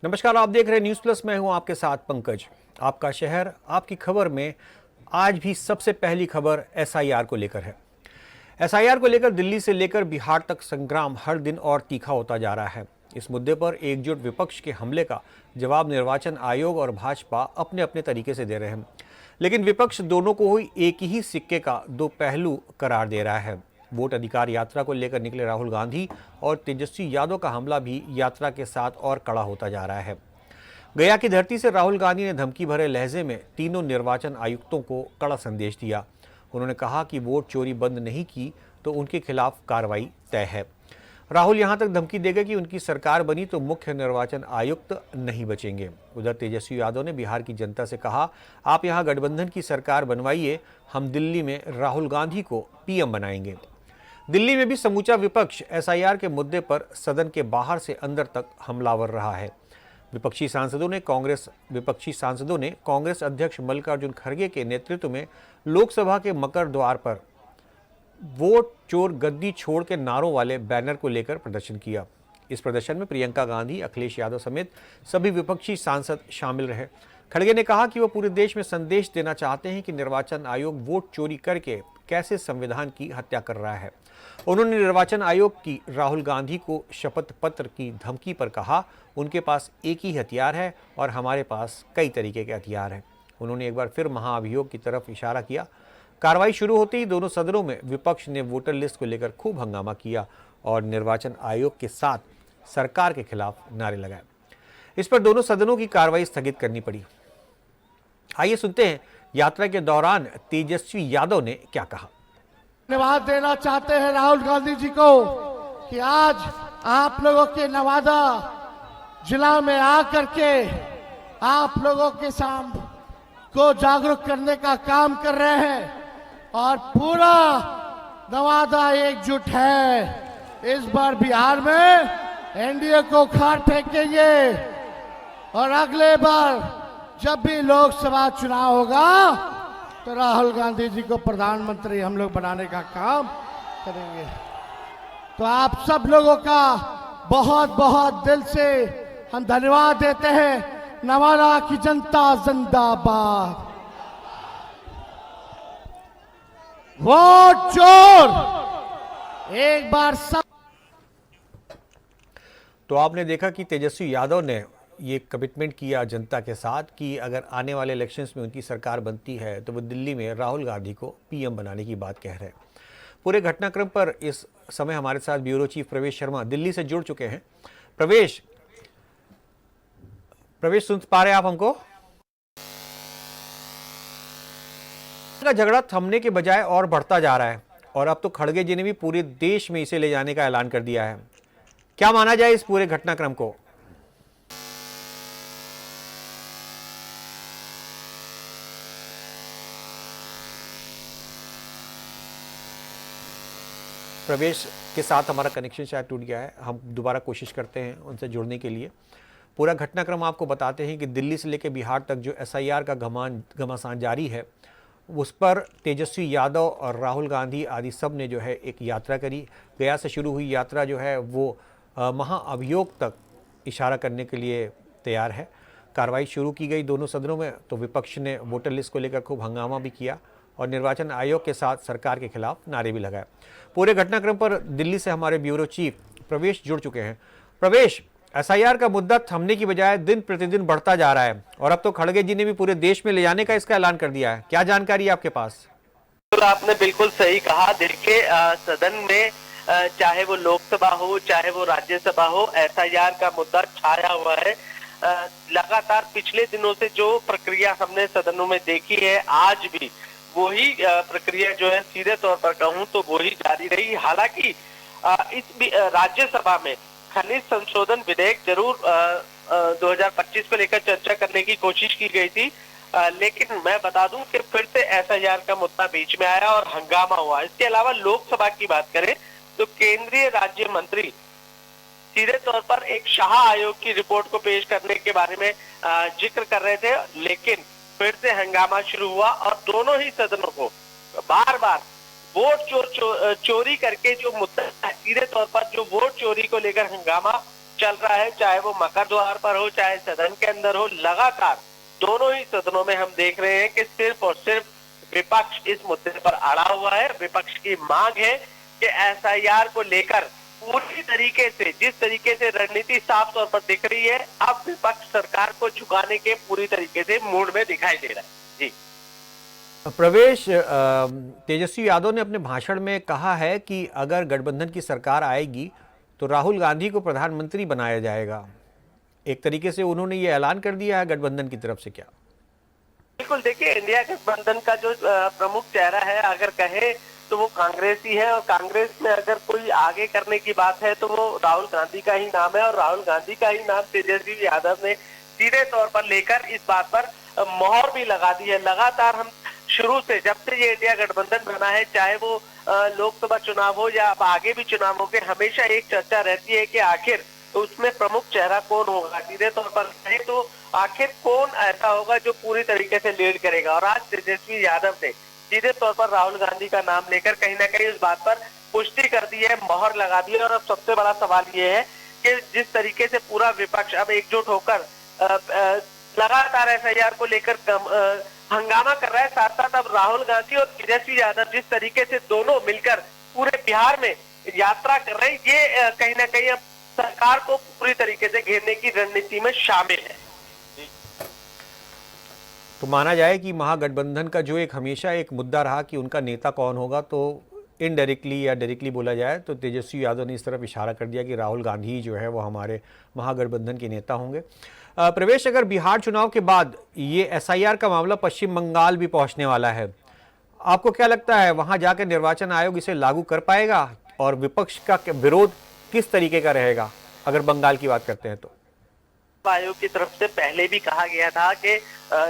नमस्कार, आप देख रहे हैं न्यूज़ प्लस। मैं हूं आपके साथ पंकज। आपका शहर आपकी खबर में आज भी सबसे पहली खबर एसआईआर को लेकर है। एसआईआर को लेकर दिल्ली से लेकर बिहार तक संग्राम हर दिन और तीखा होता जा रहा है। इस मुद्दे पर एकजुट विपक्ष के हमले का जवाब निर्वाचन आयोग और भाजपा अपने अपने तरीके से दे रहे हैं, लेकिन विपक्ष दोनों को ही एक ही सिक्के का दो पहलू करार दे रहा है। वोट अधिकार यात्रा को लेकर निकले राहुल गांधी और तेजस्वी यादव का हमला भी यात्रा के साथ और कड़ा होता जा रहा है। गया की धरती से राहुल गांधी ने धमकी भरे लहजे में तीनों निर्वाचन आयुक्तों को कड़ा संदेश दिया। उन्होंने कहा कि वोट चोरी बंद नहीं की तो उनके खिलाफ कार्रवाई तय है। राहुल यहां तक धमकी देगा कि उनकी सरकार बनी तो मुख्य निर्वाचन आयुक्त नहीं बचेंगे। उधर तेजस्वी यादव ने बिहार की जनता से कहा, आप यहां गठबंधन की सरकार बनवाइए, हम दिल्ली में राहुल गांधी को पीएम बनाएंगे। दिल्ली में भी समूचा विपक्ष एसआईआर के मुद्दे पर सदन के बाहर से अंदर तक हमलावर रहा है। विपक्षी सांसदों ने कांग्रेस अध्यक्ष मल्लिकार्जुन खड़गे के नेतृत्व में लोकसभा के मकर द्वार पर वोट चोर गद्दी छोड़ के नारों वाले बैनर को लेकर प्रदर्शन किया। इस प्रदर्शन में प्रियंका गांधी, अखिलेश यादव समेत सभी विपक्षी सांसद शामिल रहे। खड़गे ने कहा कि वह पूरे देश में संदेश देना चाहते हैं कि निर्वाचन आयोग वोट चोरी करके कैसे संविधान की हत्या कर रहा है। उन्होंने निर्वाचन आयोग की राहुल गांधी को शपथ पत्र की धमकी पर कहा, उनके पास एक ही हथियार है और हमारे पास कई तरीके के हथियार हैं। उन्होंने एक बार फिर महाअभियोग की तरफ इशारा किया। कार्रवाई शुरू होते ही दोनों सदनों में विपक्ष ने वोटर लिस्ट को लेकर खूब हंगामा किया और निर्वाचन आयोग के साथ सरकार के खिलाफ नारे लगाए। इस पर दोनों सदनों की कार्रवाई स्थगित करनी पड़ी। आइए सुनते हैं यात्रा के दौरान तेजस्वी यादव ने क्या कहा। धन्यवाद देना चाहते हैं राहुल गांधी जी को कि आज आप लोगों के नवादा जिला में आकर के आप लोगों के सामने को जागरूक करने का काम कर रहे हैं और पूरा नवादा एकजुट है। इस बार बिहार में एनडीए को खाट फेंकेंगे और अगले बार जब भी लोकसभा चुनाव होगा तो राहुल गांधी जी को प्रधानमंत्री हम लोग बनाने का काम करेंगे। तो आप सब लोगों का बहुत बहुत दिल से हम धन्यवाद देते हैं। नवादा की जनता जिंदाबाद। वोट चोर एक बार सब। तो आपने देखा कि तेजस्वी यादव ने ये कमिटमेंट किया जनता के साथ कि अगर आने वाले इलेक्शंस में उनकी सरकार बनती है तो वो दिल्ली में राहुल गांधी को पीएम बनाने की बात कह रहे हैं। पूरे घटनाक्रम पर इस समय हमारे साथ ब्यूरो चीफ प्रवेश शर्मा दिल्ली से जुड़ चुके हैं। प्रवेश सुन पा रहे हैं आप हमको? का झगड़ा थमने के बजाय और बढ़ता जा रहा है और अब तो खड़गे जी ने भी पूरे देश में इसे ले जाने का ऐलान कर दिया है। क्या माना जाए इस पूरे घटनाक्रम को? प्रवेश के साथ हमारा कनेक्शन शायद टूट गया है। हम दोबारा कोशिश करते हैं उनसे जुड़ने के लिए। पूरा घटनाक्रम आपको बताते हैं कि दिल्ली से लेकर बिहार तक जो एसआईआर का घमासान जारी है, उस पर तेजस्वी यादव और राहुल गांधी आदि सब ने जो है एक यात्रा करी। गया से शुरू हुई यात्रा जो है वो महाअभियोग तक इशारा करने के लिए तैयार है। कार्रवाई शुरू की गई दोनों सदनों में, तो विपक्ष ने वोटर लिस्ट को लेकर खूब हंगामा भी किया और निर्वाचन आयोग के साथ सरकार के खिलाफ नारे भी लगाए। पूरे घटनाक्रम पर दिल्ली से हमारे ब्यूरो चीफ प्रवेश जुड़ चुके हैं। प्रवेश, एसआईआर का मुद्दा थमने की बजाय दिन प्रतिदिन बढ़ता जा रहा है और अब तो खड़गे जी ने भी पूरे देश में ले जाने का इसका ऐलान कर दिया है। क्या जानकारी है आपके पास? तो आपने बिल्कुल सही कहा। देखिए, सदन में चाहे वो लोकसभा हो चाहे वो राज्यसभा हो, एसआईआर का मुद्दा छाया हुआ है। लगातार पिछले दिनों से जो प्रक्रिया हमने सदनों में देखी है, आज भी वही प्रक्रिया जो है सीधे तौर पर कहूं तो वही जारी रही। हालांकि इस राज्यसभा में खनिज संशोधन विधेयक जरूर 2025 को लेकर चर्चा करने की कोशिश की गई थी, लेकिन मैं बता दूं कि फिर से एसआईआर का मुद्दा बीच में आया और हंगामा हुआ। इसके अलावा लोकसभा की बात करें तो केंद्रीय राज्य मंत्री सीधे तौर पर एक शाह आयोग की रिपोर्ट को पेश करने के बारे में जिक्र कर रहे थे, लेकिन फिर से हंगामा शुरू हुआ और दोनों ही सदनों को बार बार वोट चोरी करके जो मुद्दा है, सीधे तौर पर जो वोट चोरी को लेकर हंगामा चल रहा है, चाहे वो मकर द्वार पर हो, चाहे सदन के अंदर हो, लगातार दोनों ही सदनों में हम देख रहे हैं कि सिर्फ और सिर्फ विपक्ष इस मुद्दे पर अड़ा हुआ है। विपक्ष की मांग है कि एसआईआर को लेकर पूरी तरीके से, जिस तरीके से रणनीति साफ तौर पर दिख रही है, अब विपक्ष सरकार को झुकाने के पूरी तरीके से मूड में दिखाई दे रहा है। जी प्रवेश, तेजस्वी यादव ने अपने भाषण में कहा है कि अगर गठबंधन की सरकार आएगी तो राहुल गांधी को प्रधानमंत्री बनाया जाएगा। एक तरीके से उन्होंने ये ऐलान कर दिया है गठबंधन की तरफ से। क्या? बिल्कुल, देखिए, इंडिया गठबंधन का जो प्रमुख चेहरा है, अगर कहे तो वो कांग्रेस ही है, और कांग्रेस में अगर कोई आगे करने की बात है तो वो राहुल गांधी का ही नाम है, और राहुल गांधी का ही नाम तेजस्वी यादव ने सीधे तौर पर लेकर इस बात पर मोहर भी लगा दी है। लगातार हम शुरू से, जब से ये इंडिया गठबंधन बना है, चाहे वो लोकसभा चुनाव हो या अब आगे भी चुनाव हो, के हमेशा एक चर्चा रहती है कि आखिर उसमें प्रमुख चेहरा कौन होगा। सीधे तौर पर कहें तो आखिर कौन ऐसा होगा जो पूरी तरीके से लीड करेगा, और आज तेजस्वी यादव ने सीधे तौर पर राहुल गांधी का नाम लेकर कहीं ना कहीं उस बात पर पुष्टि कर दी है, मोहर लगा दी है। और अब सबसे बड़ा सवाल ये है कि जिस तरीके से पूरा विपक्ष अब एकजुट होकर लगातार एसआईआर को लेकर हंगामा कर रहा है, साथ साथ अब राहुल गांधी और तेजस्वी यादव जिस तरीके से दोनों मिलकर पूरे बिहार में यात्रा कर रहे हैं, ये कहीं ना कहीं अब सरकार को पूरी तरीके से घेरने की रणनीति में शामिल है। तो माना जाए कि महागठबंधन का जो एक हमेशा एक मुद्दा रहा कि उनका नेता कौन होगा, तो इनडायरेक्टली या डायरेक्टली बोला जाए तो तेजस्वी यादव ने इस तरफ इशारा कर दिया कि राहुल गांधी जो है वो हमारे महागठबंधन के नेता होंगे। प्रवेश, अगर बिहार चुनाव के बाद ये एसआईआर का मामला पश्चिम बंगाल भी पहुंचने वाला है, आपको क्या लगता है वहां जाकर निर्वाचन आयोग इसे लागू कर पाएगा, और विपक्ष का विरोध किस तरीके का रहेगा अगर बंगाल की बात करते हैं तो? आयोग की तरफ से पहले भी कहा गया था कि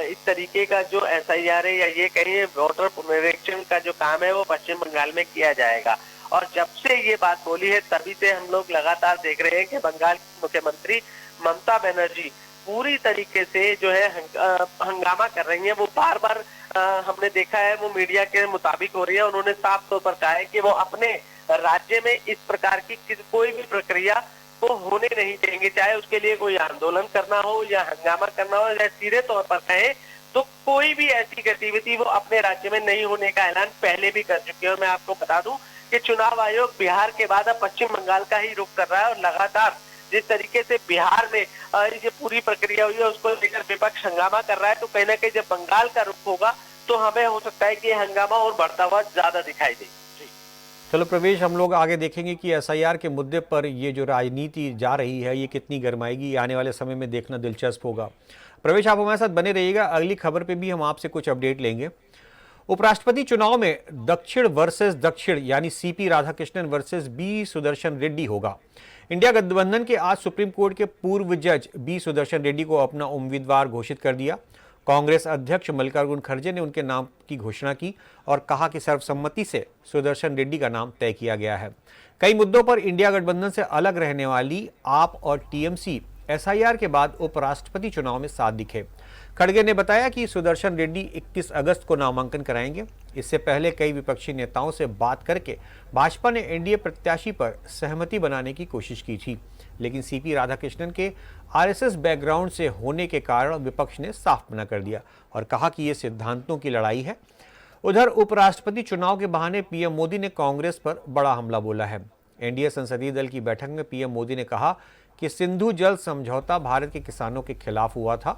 इस तरीके का जो एसआईआर है या ये कहिए वोटर पुनरीक्षण का जो काम है वो पश्चिम बंगाल में किया जाएगा। और जब से ये बात बोली है तभी से हम लोग लगातार देख रहे हैं कि बंगाल की मुख्यमंत्री ममता बनर्जी पूरी तरीके से जो है हंगामा कर रही है। वो बार बार हमने देखा है वो मीडिया के मुताबिक हो रही है। उन्होंने साफ तौर पर कहा है कि वो अपने राज्य में इस प्रकार की कोई भी प्रक्रिया को होने नहीं देंगे, चाहे उसके लिए कोई आंदोलन करना हो या हंगामा करना हो, या सीधे तौर पर कहें तो कोई भी ऐसी गतिविधि वो अपने राज्य में नहीं होने का ऐलान पहले भी कर चुके हैं। और मैं आपको बता दूं कि चुनाव आयोग बिहार के बाद अब पश्चिम बंगाल का ही रुख कर रहा है, और लगातार जिस तरीके से बिहार में ये पूरी प्रक्रिया हुई है उसको लेकर विपक्ष हंगामा कर रहा है, तो कहीं ना कहीं जब बंगाल का रुख होगा तो हमें हो सकता है कि ये हंगामा और बढ़ता हुआ ज्यादा दिखाई दे। चलो प्रवेश, हम लोग आगे देखेंगे कि एसआईआर के मुद्दे पर ये जो राजनीति जा रही है ये कितनी गर्माएगी, आने वाले समय में देखना दिलचस्प होगा। प्रवेश, आप हमारे साथ बने रहिएगा, अगली खबर पे भी हम आपसे कुछ अपडेट लेंगे। उपराष्ट्रपति चुनाव में दक्षिण वर्सेस दक्षिण यानी CP Radhakrishnan versus B Sudarshan Reddy होगा। इंडिया गठबंधन के आज सुप्रीम कोर्ट के पूर्व जज बी सुदर्शन रेड्डी को अपना उम्मीदवार घोषित कर दिया। कांग्रेस अध्यक्ष मल्लिकार्जुन खड़गे ने उनके नाम की घोषणा की और कहा कि सर्वसम्मति से सुदर्शन रेड्डी का नाम तय किया गया है। कई मुद्दों पर इंडिया गठबंधन से अलग रहने वाली आप और टीएमसी एसआईआर के बाद उपराष्ट्रपति चुनाव में साथ दिखे। खड़गे ने बताया कि सुदर्शन रेड्डी 21 अगस्त को नामांकन कराएंगे। इससे पहले कई विपक्षी नेताओं से बात करके भाजपा ने एनडीए प्रत्याशी पर सहमति बनाने की कोशिश की थी, लेकिन सीपी राधाकृष्णन के आरएसएस बैकग्राउंड से होने के कारण विपक्ष ने साफ मना कर दिया और कहा कि ये सिद्धांतों की लड़ाई है। उधर उपराष्ट्रपति चुनाव के बहाने पीएम मोदी ने कांग्रेस पर बड़ा हमला बोला है। एनडीए संसदीय दल की बैठक में पीएम मोदी ने कहा कि सिंधु जल समझौता भारत के किसानों के खिलाफ हुआ था।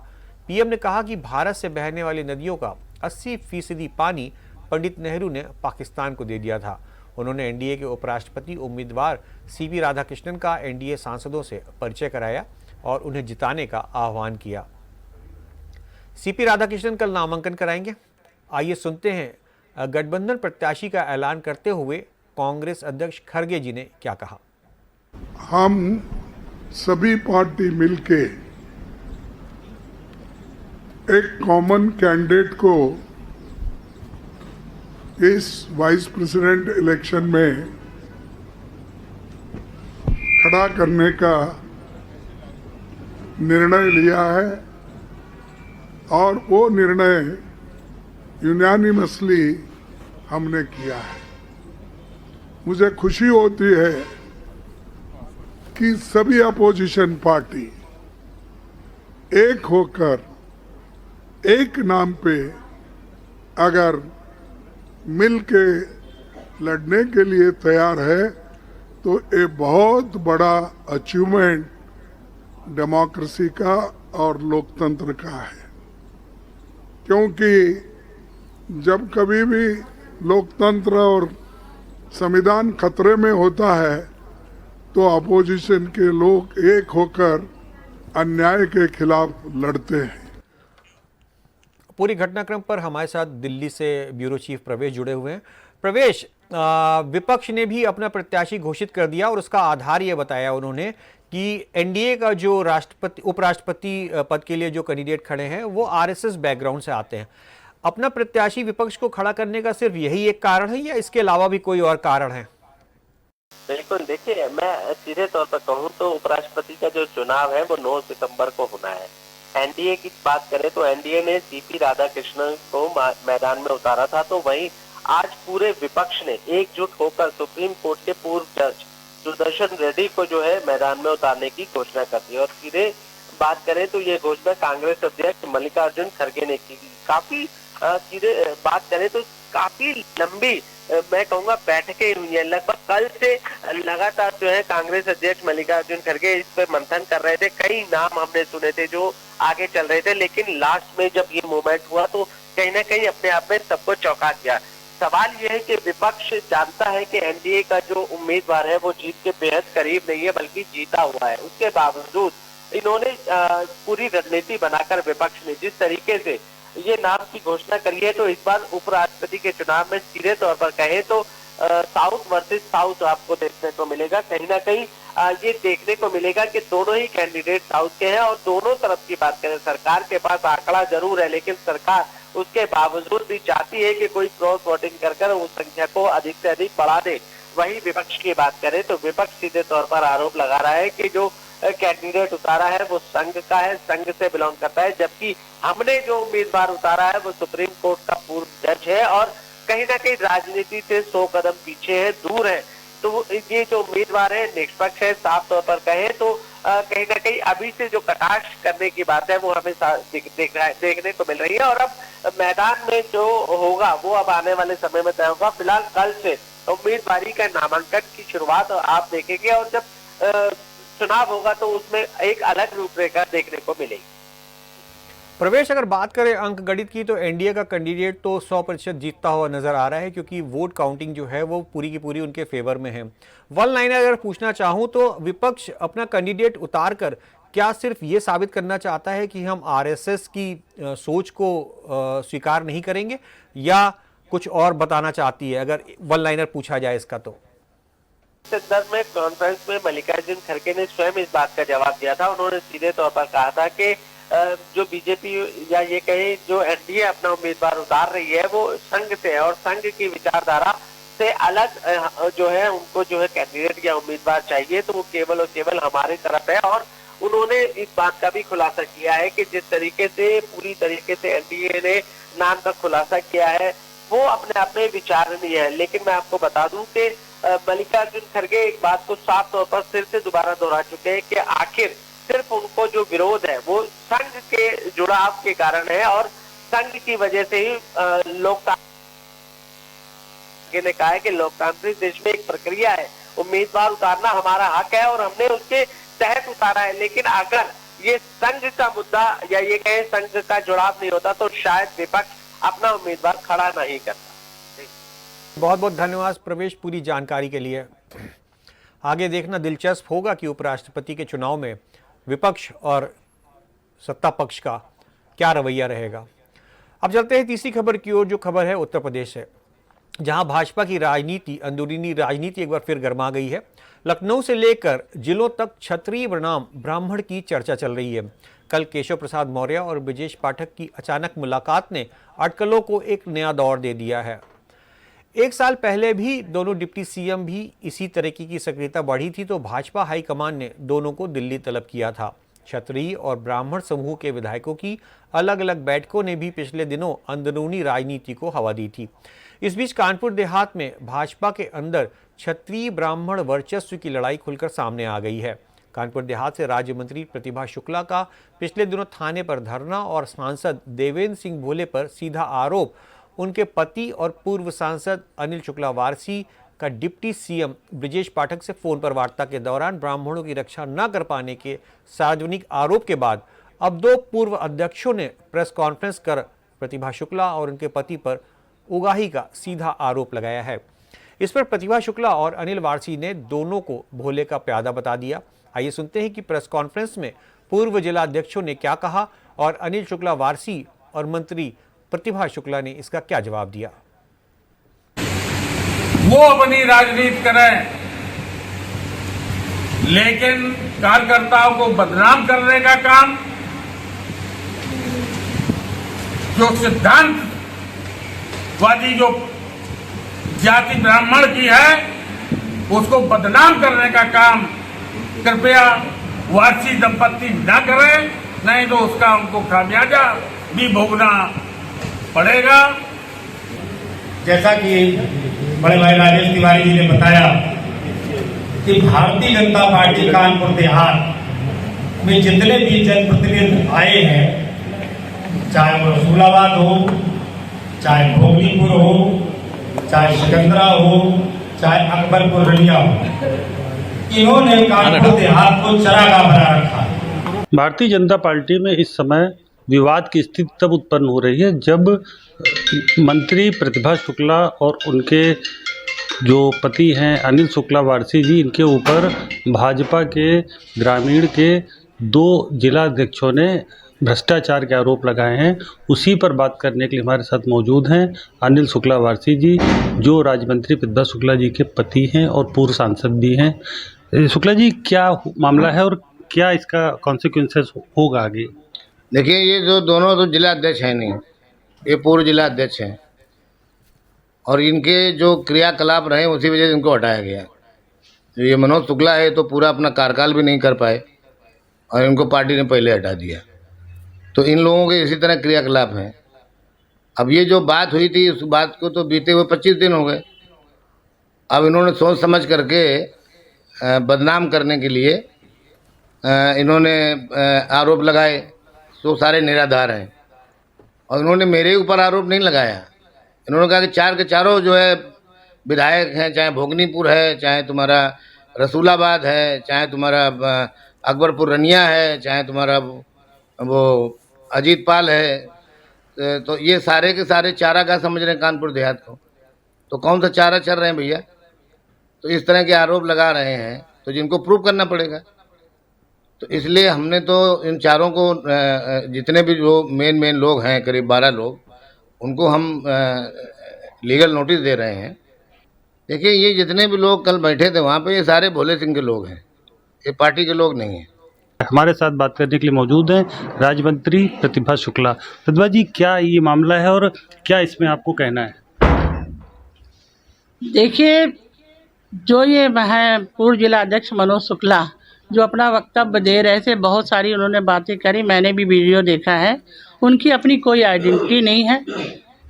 पीएम ने कहा कि भारत से बहने वाली नदियों का 80% पानी पंडित नेहरू ने पाकिस्तान को दे दिया था। उन्होंने एनडीए के उपराष्ट्रपति उम्मीदवार सीपी राधाकृष्णन का एनडीए सांसदों से परिचय कराया और उन्हें जिताने का आह्वान किया। सीपी राधाकृष्णन कल नामांकन कराएंगे। आइए सुनते हैं गठबंधन प्रत्याशी का ऐलान करते हुए कांग्रेस अध्यक्ष खड़गे जी ने क्या कहा। हम सभी पार्टी मिलके एक कॉमन कैंडिडेट को इस वाइस प्रेसिडेंट इलेक्शन में खड़ा करने का निर्णय लिया है और वो निर्णय यूनानिमसली हमने किया है। मुझे खुशी होती है कि सभी अपोजिशन पार्टी एक होकर एक नाम पे अगर मिल के लड़ने के लिए तैयार है तो ये बहुत बड़ा अचीवमेंट डेमोक्रेसी का और लोकतंत्र का है। क्योंकि जब कभी भी लोकतंत्र और संविधान खतरे में होता है तो अपोजिशन के लोग एक होकर अन्याय के खिलाफ लड़ते हैं। पूरी घटनाक्रम पर हमारे साथ दिल्ली से ब्यूरो चीफ प्रवेश जुड़े हुए हैं। प्रवेश, विपक्ष ने भी अपना प्रत्याशी घोषित कर दिया और उसका आधार ये बताया उन्होंने कि एनडीए का जो राष्ट्रपति उपराष्ट्रपति पद के लिए जो कैंडिडेट खड़े हैं वो आरएसएस बैकग्राउंड से आते हैं। अपना प्रत्याशी विपक्ष को खड़ा करने का सिर्फ यही एक कारण है या इसके अलावा भी कोई और कारण है? बिल्कुल, देखिए मैं सीधे तौर पर कहूँ तो उपराष्ट्रपति का जो चुनाव है वो 9 सितंबर को होना है। एनडीए की बात करें तो एनडीए ने सीपी राधाकृष्णन को मैदान में उतारा था, तो वहीं आज पूरे विपक्ष ने एकजुट होकर सुप्रीम कोर्ट के पूर्व जज सुदर्शन रेड्डी को जो है मैदान में उतारने की घोषणा कर दी। और सीधे बात करें तो ये घोषणा कांग्रेस अध्यक्ष मल्लिकार्जुन खड़गे ने की। काफी सीधे बात करें तो काफी लंबी मैं कहूँगा बैठकें हुई है। लगभग कल से लगातार जो है कांग्रेस अध्यक्ष मल्लिकार्जुन खड़गे इस पर मंथन कर रहे थे। कई नाम हमने सुने थे जो आगे चल रहे थे, लेकिन लास्ट में जब ये मूवमेंट हुआ तो कहीं ना कहीं अपने आप में सबको चौंका दिया। सवाल यह है कि विपक्ष जानता है कि एनडीए का जो उम्मीदवार है वो जीत के बेहद करीब नहीं है बल्कि जीता हुआ है। उसके बावजूद इन्होंने पूरी रणनीति बनाकर विपक्ष ने जिस तरीके से ये नाम की घोषणा करी है, तो इस बार उपराष्ट्रपति के चुनाव में सीधे तौर पर कहें तो साउथ वर्सेस साउथ आपको देखने को मिलेगा। कहीं ना कहीं ये देखने को मिलेगा कि दोनों ही कैंडिडेट साउथ के हैं और दोनों तरफ की बात करें सरकार के पास आंकड़ा जरूर है, लेकिन सरकार उसके बावजूद भी चाहती है कि कोई क्रॉस वोटिंग कर उस संख्या को अधिक से अधिक बढ़ा दे। वही विपक्ष की बात करें तो विपक्ष सीधे तौर पर आरोप लगा रहा है कि जो कैंडिडेट उतारा है वो संघ का है, संघ से बिलोंग करता है, जबकि हमने जो उम्मीदवार उतारा है वो सुप्रीम कोर्ट का पूर्व जज है और कहीं ना कहीं राजनीति से 100 कदम पीछे है, दूर है। तो ये जो उम्मीदवार है निष्पक्ष है। साफ तौर पर कहें तो कहीं ना कहीं अभी से जो कटाक्ष करने की बात है वो हमें देखने को मिल रही है और अब मैदान में जो होगा वो अब आने वाले समय में तय होगा। फिलहाल कल से उम्मीदवारी का नामांकन की शुरुआत आप देखेंगे और जब चुनाव होगा तो उसमें एक अलग रूपरेखा देखने को मिलेगी। प्रवेश, अगर बात करें अंक गणित की तो एनडीए का कैंडिडेट तो 100% जीतता हुआ नजर आ रहा है क्योंकि वोट काउंटिंग जो है वो पूरी की पूरी उनके फेवर में है। वन लाइनर अगर पूछना चाहूं तो विपक्ष अपना कैंडिडेट उतार कर क्या सिर्फ ये साबित करना चाहता है कि हम आरएसएस की सोच को स्वीकार नहीं करेंगे या कुछ और बताना चाहती है, अगर वन लाइनर पूछा जाए इसका? तो संदर्भ में कॉन्फ्रेंस में मल्लिकार्जुन खड़गे ने स्वयं इस बात का जवाब दिया था। उन्होंने सीधे तौर पर कहा था कि जो बीजेपी या ये कहे जो एनडीए अपना उम्मीदवार उतार रही है वो संघ से है और संघ की विचारधारा से अलग जो है उनको जो है कैंडिडेट या उम्मीदवार चाहिए, तो वो केवल और केवल हमारी तरफ है। और उन्होंने इस बात का भी खुलासा किया है कि जिस तरीके से पूरी तरीके से एनडीए ने नाम का खुलासा किया है वो अपने आप में विचारणीय है। लेकिन मैं आपको बता दूं कि मल्लिकार्जुन खड़गे एक बात को साफ तौर पर फिर से दोबारा दोहरा चुके हैं कि आखिर सिर्फ उनको जो विरोध है वो संघ के जुड़ाव के कारण है और संघ की वजह से ही लोकतांत्रिक ने कहा है कि लोकतांत्रिक देश में एक प्रक्रिया है, उम्मीदवार उतारना हमारा हक है और हमने उसके तहत उतारा है। लेकिन अगर ये संघ का मुद्दा या ये कहे संघ का जुड़ाव नहीं होता तो शायद विपक्ष अपना उम्मीदवार खड़ा नहीं करता। बहुत बहुत धन्यवाद प्रवेश पूरी जानकारी के लिए। आगे देखना दिलचस्प होगा कि उपराष्ट्रपति के चुनाव में विपक्ष और सत्ता पक्ष का क्या रवैया रहेगा। अब चलते हैं तीसरी खबर की ओर, जो खबर है उत्तर प्रदेश से, जहां भाजपा की राजनीति, अंदरूनी राजनीति एक बार फिर गर्मा गई है। लखनऊ से लेकर जिलों तक क्षत्रिय बनाम ब्राह्मण की चर्चा चल रही है। कल केशव प्रसाद मौर्य और ब्रजेश पाठक की अचानक मुलाकात ने अटकलों को एक नया दौर दे दिया है। एक साल पहले भी दोनों डिप्टी सीएम भी इसी तरीके की सक्रियता बढ़ी थी तो भाजपा हाईकमान ने दोनों को दिल्ली तलब किया था। क्षत्रिय और ब्राह्मण समूह के विधायकों की अलग अलग बैठकों ने भी पिछले दिनों अंदरूनी राजनीति को हवा दी थी। इस बीच कानपुर देहात में भाजपा के अंदर क्षत्रिय ब्राह्मण वर्चस्व की लड़ाई खुलकर सामने आ गई है। कानपुर देहात से राज्य मंत्री प्रतिभा शुक्ला का पिछले दिनों थाने पर धरना और सांसद देवेंद्र सिंह भोले पर सीधा आरोप उनके पति और पूर्व सांसद अनिल शुक्ला वारसी का डिप्टी सीएम ब्रजेश पाठक से फोन पर वार्ता के दौरान ब्राह्मणों की रक्षा न कर पाने के सार्वजनिक आरोप के बाद अब दो पूर्व अध्यक्षों ने प्रेस कॉन्फ्रेंस कर प्रतिभा शुक्ला और उनके पति पर उगाही का सीधा आरोप लगाया है। इस पर प्रतिभा शुक्ला और अनिल वारसी ने दोनों को भोले का प्यादा बता दिया। आइए सुनते हैं कि प्रेस कॉन्फ्रेंस में पूर्व जिला अध्यक्षों ने क्या कहा और अनिल शुक्ला वारसी और मंत्री प्रतिभा शुक्ला ने इसका क्या जवाब दिया। वो अपनी राजनीति करें, लेकिन कार्यकर्ताओं को बदनाम करने का काम, जो सिद्धांतवादी जो जाति ब्राह्मण की है उसको बदनाम करने का काम कृपया वारसी दंपत्ति न करें, नहीं तो उसका उनको खामियाजा भी भोगना पड़ेगा। जैसा कि बड़े भाई राजेश तिवारी जी ने बताया कि भारतीय जनता पार्टी कानपुर देहात में जितने भी जनप्रतिनिधि आए हैं, चाहे वो रसूलाबाद हो, चाहे भोगनीपुर हो, चाहे सिकंदरा हो, चाहे अकबरपुर रनिया हो, इन्होंने कानपुर देहात को चरागाह बना रखा है। भारतीय जनता पार्टी में इस समय विवाद की स्थिति तब उत्पन्न हो रही है जब मंत्री प्रतिभा शुक्ला और उनके जो पति हैं अनिल शुक्ला वारसी जी, इनके ऊपर भाजपा के ग्रामीण के दो जिला अध्यक्षों ने भ्रष्टाचार के आरोप लगाए हैं। उसी पर बात करने के लिए हमारे साथ मौजूद हैं अनिल शुक्ला वारसी जी, जो राज्य मंत्री प्रतिभा शुक्ला जी के पति हैं और पूर्व सांसद भी हैं। शुक्ला जी, क्या मामला है और क्या इसका कॉन्सिक्वेंसेस होगा आगे? देखिए, ये जो दोनों तो जिला अध्यक्ष हैं नहीं, ये पूर्व जिला अध्यक्ष हैं और इनके जो क्रियाकलाप रहे उसी वजह से इनको हटाया गया। जो ये मनोज शुक्ला है तो पूरा अपना कार्यकाल भी नहीं कर पाए और इनको पार्टी ने पहले हटा दिया। तो इन लोगों के इसी तरह क्रियाकलाप हैं। अब ये जो बात हुई थी उस बात को तो बीते हुए 25 दिन हो गए। अब इन्होंने सोच समझ करके बदनाम करने के लिए इन्होंने आरोप लगाए, तो सारे निराधार हैं। और इन्होंने मेरे ऊपर आरोप नहीं लगाया। इन्होंने कहा कि चार के चारों जो है विधायक हैं, चाहे भोगनीपुर है, चाहे तुम्हारा रसूलाबाद है, चाहे तुम्हारा अकबरपुर रनिया है, चाहे तुम्हारा वो अजीत पाल है, तो ये सारे के सारे चारागाह समझ रहे हैं कानपुर देहात को। तो कौन सा चारा चल रहे हैं भैया? तो इस तरह के आरोप लगा रहे हैं तो जिनको प्रूव करना पड़ेगा। तो इसलिए हमने तो इन चारों को जितने भी जो मेन लोग हैं, करीब 12 लोग, उनको हम लीगल नोटिस दे रहे हैं। देखिए, ये जितने भी लोग कल बैठे थे वहाँ पे, ये सारे भोले सिंह के लोग हैं, ये पार्टी के लोग नहीं हैं। हमारे साथ बात करने के लिए मौजूद हैं राज्य मंत्री प्रतिभा शुक्ला। प्रतिभा जी, क्या ये मामला है और क्या इसमें आपको कहना है? देखिए, जो ये है पूर्व जिला अध्यक्ष मनोज शुक्ला जो अपना वक्तव्य दे रहे थे, बहुत सारी उन्होंने बातें करी, मैंने भी वीडियो देखा है। उनकी अपनी कोई आइडेंटिटी नहीं है।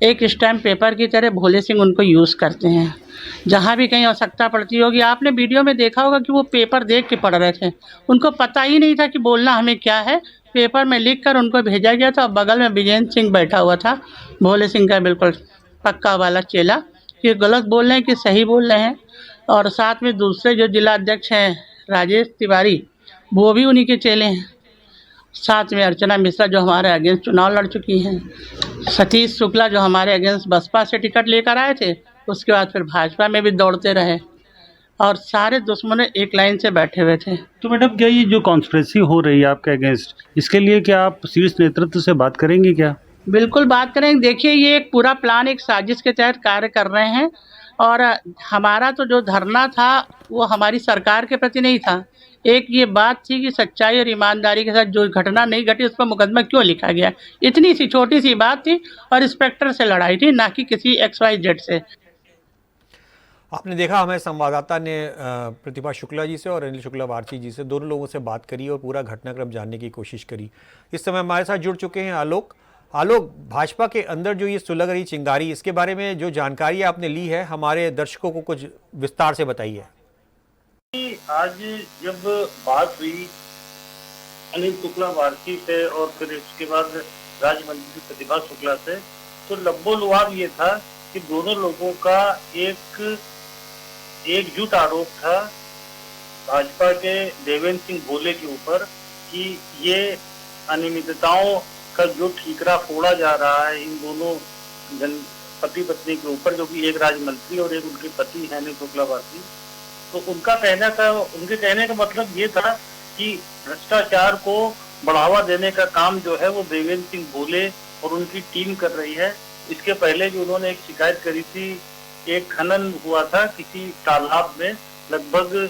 एक स्टैम्प पेपर की तरह भोले सिंह उनको यूज़ करते हैं। जहाँ भी कहीं आवश्यकता पड़ती होगी, आपने वीडियो में देखा होगा कि वो पेपर देख के पढ़ रहे थे। उनको पता ही नहीं था कि बोलना हमें क्या है। पेपर में लिख कर उनको भेजा गया था। बगल में विजेंद्र सिंह बैठा हुआ था, भोले सिंह का बिल्कुल पक्का वाला चेला, कि गलत बोल रहे हैं कि सही बोल रहे हैं। और साथ में दूसरे जो जिला अध्यक्ष हैं राजेश तिवारी, वो भी उन्हीं के चेले हैं। साथ में अर्चना मिश्रा जो हमारे अगेंस्ट चुनाव लड़ चुकी हैं, सतीश शुक्ला जो हमारे अगेंस्ट बसपा से टिकट लेकर आए थे, उसके बाद फिर भाजपा में भी दौड़ते रहे, और सारे दुश्मन एक लाइन से बैठे हुए थे। तो मैडम, क्या ये जो कॉन्स्पिरेसी हो रही है आपके अगेंस्ट, इसके लिए क्या आप शीर्ष नेतृत्व से बात करेंगे क्या? बिल्कुल बात करेंगे। देखिए, ये एक पूरा प्लान, एक साजिश के तहत कार्य कर रहे हैं। और हमारा तो जो धरना था वो हमारी सरकार के प्रति नहीं था। एक ये बात थी कि सच्चाई और ईमानदारी के साथ जो घटना नहीं घटी उस पर मुकदमा क्यों लिखा गया। इतनी सी छोटी सी बात थी और इंस्पेक्टर से लड़ाई थी, ना कि किसी XYZ से। आपने देखा, हमें संवाददाता ने प्रतिभा शुक्ला जी से और अनिल शुक्ला वारसी जी से, दोनों लोगों से बात करी और पूरा घटनाक्रम जानने की कोशिश करी। इस समय हमारे साथ जुड़ चुके हैं आलोक। भाजपा के अंदर जो ये सुलग रही चिंगारी, इसके बारे में जो जानकारी आपने ली है, हमारे दर्शकों को कुछ विस्तार से बताइए। आज जब बात हुई अनिल शुक्ला वारसी से और फिर इसके बाद राज्य मंत्री प्रतिभा शुक्ला से, तो लब्बो-लुआब ये था कि दोनों लोगों का एकजुट आरोप था भाजपा के देवेंद्र सिंह भोले के ऊपर कि ये अनियमितताओं का जो ठीकरा फोड़ा जा रहा है इन दोनों पति पत्नी के ऊपर, जो कि एक राज्य मंत्री और एक उनके पति हैं अनिल शुक्ला वारसी। तो उनके कहने का मतलब ये था कि भ्रष्टाचार को बढ़ावा देने का काम जो है वो देवेंद्र सिंह भोले और उनकी टीम कर रही है। इसके पहले भी उन्होंने एक शिकायत करी थी, एक खनन हुआ था किसी तालाब में, लगभग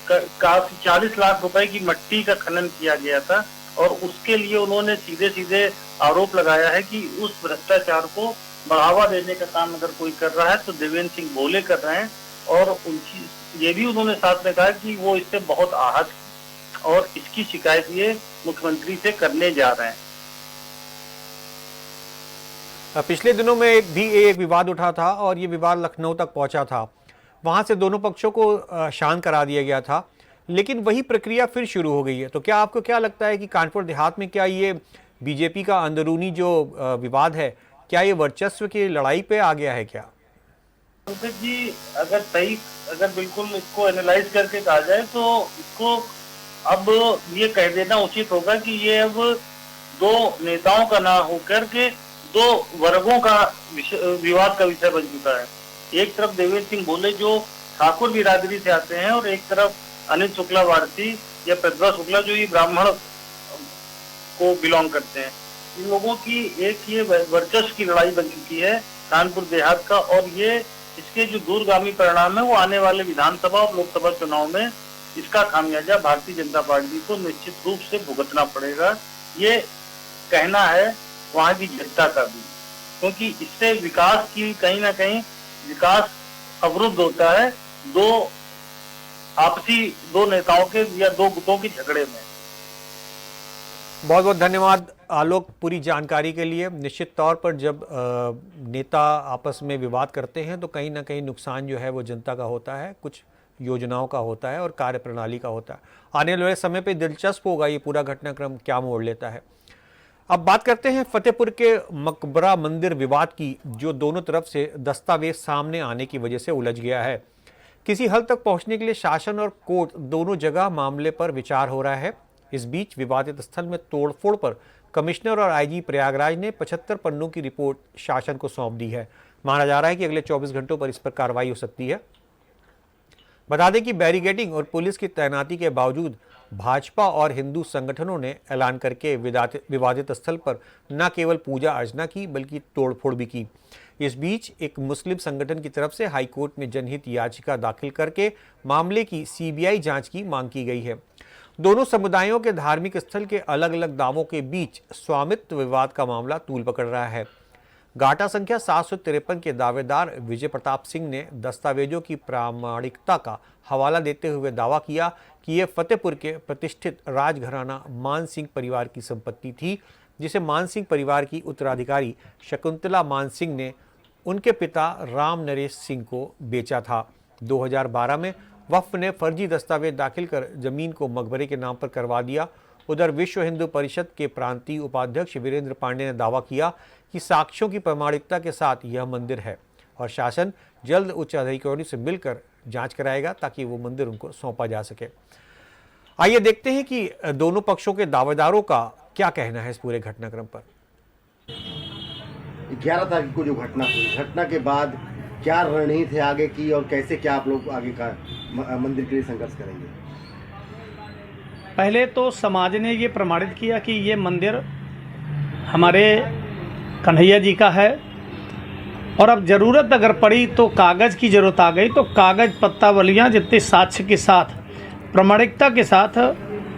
40 लाख रुपए की मट्टी का खनन किया गया था और उसके लिए उन्होंने सीधे सीधे आरोप लगाया है कि उस भ्रष्टाचार को बढ़ावा देने का काम अगर कोई कर रहा है तो देवेंद्र सिंह भोले कर रहे हैं। और उनकी ये भी उन्होंने साथ में कहा कि वो इससे बहुत आहत और इसकी शिकायत ये मुख्यमंत्री से करने जा रहे हैं। पिछले दिनों में एक विवाद उठा था और ये विवाद लखनऊ तक पहुंचा था। वहां से दोनों पक्षों को शांत करा दिया गया था, लेकिन वही प्रक्रिया फिर शुरू हो गई है। तो क्या आपको क्या लगता है कि कानपुर देहात में क्या ये बीजेपी का अंदरूनी जो विवाद है, क्या ये वर्चस्व की लड़ाई पे आ गया है क्या? पंकज जी, अगर बिल्कुल इसको एनालाइज करके कहा जाए तो इसको अब ये कह देना उचित होगा कि ये अब दो नेताओं का ना होकर के दो वर्गों का विवाद का विषय बन चुका है। एक तरफ देवेंद्र सिंह भोले जो ठाकुर बिरादरी से आते हैं और एक तरफ अनिल शुक्ला वारसी या प्रतिभा शुक्ला जो ये ब्राह्मण को बिलोंग करते हैं। इन लोगों की एक ये वर्चस्व की लड़ाई बन चुकी है कानपुर देहात का, और ये इसके जो दूरगामी परिणाम है वो आने वाले विधानसभा और लोकसभा चुनाव में इसका खामियाजा भारतीय जनता पार्टी को निश्चित रूप से भुगतना पड़ेगा। ये कहना है वहां की जनता का भी, क्योंकि इससे विकास की कहीं ना कहीं विकास अवरुद्ध होता है दो नेताओं के या दो गुटों के झगड़े में। बहुत बहुत धन्यवाद आलोक पूरी जानकारी के लिए। निश्चित तौर पर जब नेता आपस में विवाद करते हैं तो कहीं ना कहीं नुकसान जो है वो जनता का होता है, कुछ योजनाओं का होता है और कार्यप्रणाली का होता है। आने वाले समय पे दिलचस्प होगा ये पूरा घटनाक्रम क्या मोड़ लेता है। अब बात करते हैं फतेहपुर के मकबरा मंदिर विवाद की, जो दोनों तरफ से दस्तावेज सामने आने की वजह से उलझ गया है। किसी हद तक पहुंचने के लिए शासन और कोर्ट दोनों जगह मामले पर विचार हो रहा है। इस बीच विवादित स्थल में तोड़फोड़ पर कमिश्नर और आईजी प्रयागराज ने 75 पन्नों की रिपोर्ट शासन को सौंप दी है। माना जा रहा है कि अगले 24 घंटों पर इस पर कार्रवाई हो सकती है। बता दें कि बैरिकेडिंग और पुलिस की तैनाती के बावजूद भाजपा और हिंदू संगठनों ने ऐलान करके विवादित स्थल पर न केवल पूजा अर्चना की बल्कि तोड़फोड़ भी की। इस बीच एक मुस्लिम संगठन की तरफ से हाईकोर्ट में जनहित याचिका दाखिल करके मामले की सीबीआई जांच की मांग की गई है। दोनों समुदायों के धार्मिक स्थल के अलग अलग दावों के बीच स्वामित्व विवाद का मामला तूल पकड़ रहा है। गाटा संख्या 753 के दावेदार विजय प्रताप सिंह ने दस्तावेजों की प्रामाणिकता का हवाला देते हुए दावा किया कि यह फतेहपुर के प्रतिष्ठित राजघराना मान सिंह परिवार की संपत्ति थी, जिसे मान सिंह परिवार की उत्तराधिकारी शकुंतला मान सिंह ने उनके पिता राम नरेश सिंह को बेचा था। 2012 में वक्फ ने फर्जी दस्तावेज दाखिल कर जमीन को मकबरे के नाम पर करवा दिया। उधर विश्व हिंदू परिषद के प्रांतीय उपाध्यक्ष वीरेंद्र पांडे ने दावा किया कि साक्ष्यों की प्रामाणिकता के साथ यह मंदिर है और शासन जल्द उच्च अधिकारियों से मिलकर जांच कराएगा ताकि वो मंदिर उनको सौंपा जा सके। आइए देखते हैं कि दोनों पक्षों के दावेदारों का क्या कहना है इस पूरे घटनाक्रम पर। 11 तारीख को जो घटना हुई, घटना के बाद क्या रणनीति है आगे की और कैसे क्या आप लोग आगे का मंदिर के लिए संघर्ष करेंगे? पहले तो समाज ने ये प्रमाणित किया कि ये मंदिर हमारे कन्हैया जी का है और अब ज़रूरत अगर पड़ी तो कागज़ की ज़रूरत आ गई तो कागज़ पत्तावलियाँ जितने साक्ष्य के साथ प्रामाणिकता के साथ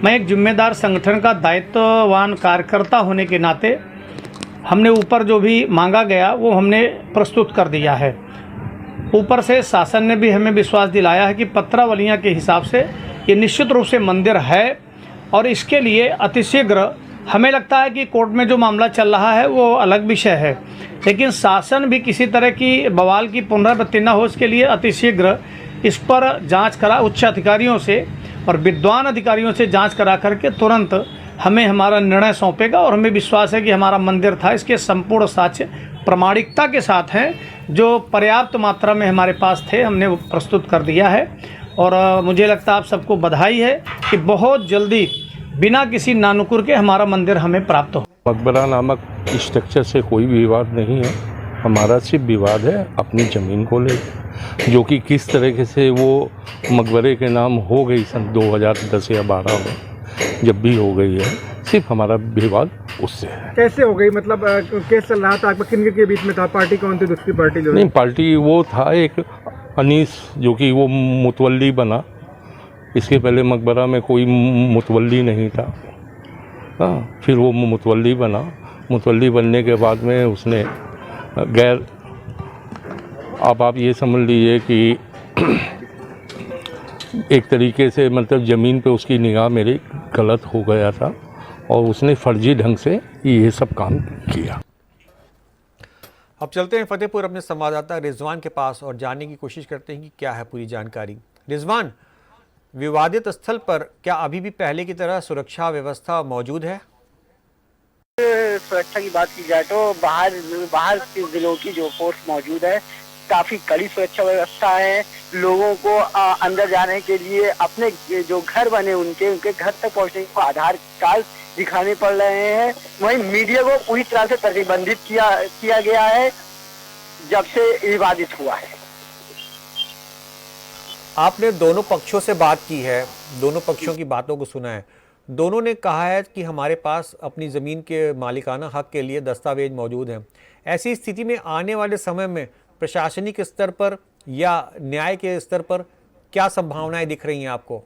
मैं एक जिम्मेदार संगठन का दायित्ववान कार्यकर्ता होने के नाते हमने ऊपर जो भी मांगा गया वो हमने प्रस्तुत कर दिया है। ऊपर से शासन ने भी हमें विश्वास दिलाया है कि पत्रावलियाँ के हिसाब से ये निश्चित रूप से मंदिर है और इसके लिए अतिशीघ्र हमें लगता है कि कोर्ट में जो मामला चल रहा है वो अलग विषय है, लेकिन शासन भी किसी तरह की बवाल की पुनरावृत्ति न हो इसके लिए अतिशीघ्र इस पर जांच करा उच्च अधिकारियों से और विद्वान अधिकारियों से जांच करा करके तुरंत हमें हमारा निर्णय सौंपेगा। और हमें विश्वास है कि हमारा मंदिर था, इसके संपूर्ण साक्ष्य प्रामाणिकता के साथ हैं, जो पर्याप्त मात्रा में हमारे पास थे, हमने वो प्रस्तुत कर दिया है। और मुझे लगता है आप सबको बधाई है कि बहुत जल्दी बिना किसी नानुकुर के हमारा मंदिर हमें प्राप्त हो। मकबरा नामक स्ट्रक्चर से कोई विवाद नहीं है, हमारा सिर्फ विवाद है अपनी ज़मीन को लेकर, जो कि किस तरीके से वो मकबरे के नाम हो गई सन 2010 या 12 में, जब भी हो गई है, सिर्फ हमारा विवाद उससे है। कैसे हो गई, मतलब केस चल रहा था, किन के बीच में था, पार्टी कौन थी, दूसरी पार्टी जो नहीं, पार्टी वो था एक अनीस, जो कि वो मुतवल्ली बना। इसके पहले मकबरा में कोई मुतवल्ली नहीं था। हाँ, फिर वो मुतवल्ली बना। मुतवल्ली बनने के बाद में उसने गैर, अब आप ये समझ लीजिए कि एक तरीके से मतलब ज़मीन पे उसकी निगाह मेरी गलत हो गया था और उसने फर्जी ढंग से ये सब काम किया। अब चलते हैं फतेहपुर अपने संवाददाता रिजवान के पास और जानने की कोशिश करते हैं कि क्या है पूरी जानकारी। रिजवान, विवादित स्थल पर क्या अभी भी पहले की तरह सुरक्षा व्यवस्था मौजूद है? सुरक्षा की बात की जाए तो बाहर के जिलों की जो फोर्स मौजूद है, काफी कड़ी सुरक्षा व्यवस्था है। लोगों को अंदर जाने के लिए अपने जो घर बने उनके घर तक पहुंचने को आधार कार्ड दिखाने पड़ रहे हैं। वहीं मीडिया को पूरी तरह से प्रतिबंधित किया गया है जब से विवादित हुआ है। आपने दोनों पक्षों से बात की है, दोनों पक्षों की बातों को सुना है। दोनों ने कहा है कि हमारे पास अपनी ज़मीन के मालिकाना हक के लिए दस्तावेज मौजूद हैं। ऐसी स्थिति में आने वाले समय में प्रशासनिक स्तर पर या न्याय के स्तर पर क्या संभावनाएं दिख रही हैं आपको?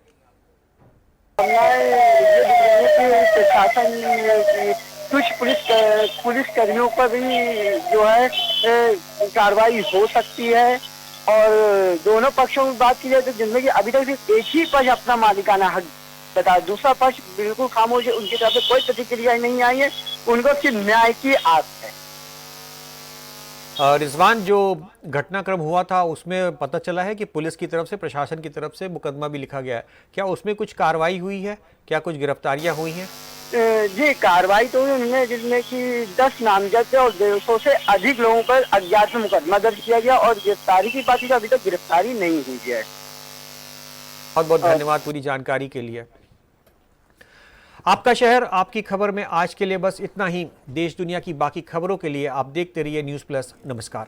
प्रशासन कुछ पुलिस कर्मियों पर भी जो है कार्रवाई हो सकती है। और दोनों पक्षों की बात की जाए तो जिनमें कि अभी तक सिर्फ एक ही पक्ष अपना मालिकाना हक बता, दूसरा पक्ष बिल्कुल खामोश है, उनकी तरफ से कोई प्रतिक्रिया नहीं आई है, उनको सिर्फ न्याय की आस है। रिजवान, जो घटनाक्रम हुआ था उसमें पता चला है कि पुलिस की तरफ से, प्रशासन की तरफ से मुकदमा भी लिखा गया है, क्या उसमें कुछ कार्रवाई हुई है, क्या कुछ गिरफ्तारियां हुई हैं? जी, कार्रवाई तो उन्होंने जिसमें कि 10 नामजद थे और 150 से अधिक लोगों पर अज्ञात में मुकदमा दर्ज किया गया और गिरफ्तारी की बात की अभी तक गिरफ्तारी नहीं हुई है। बहुत बहुत धन्यवाद पूरी जानकारी के लिए। आपका शहर आपकी खबर में आज के लिए बस इतना ही। देश दुनिया की बाकी खबरों के लिए आप देखते रहिए न्यूज़ प्लस। नमस्कार।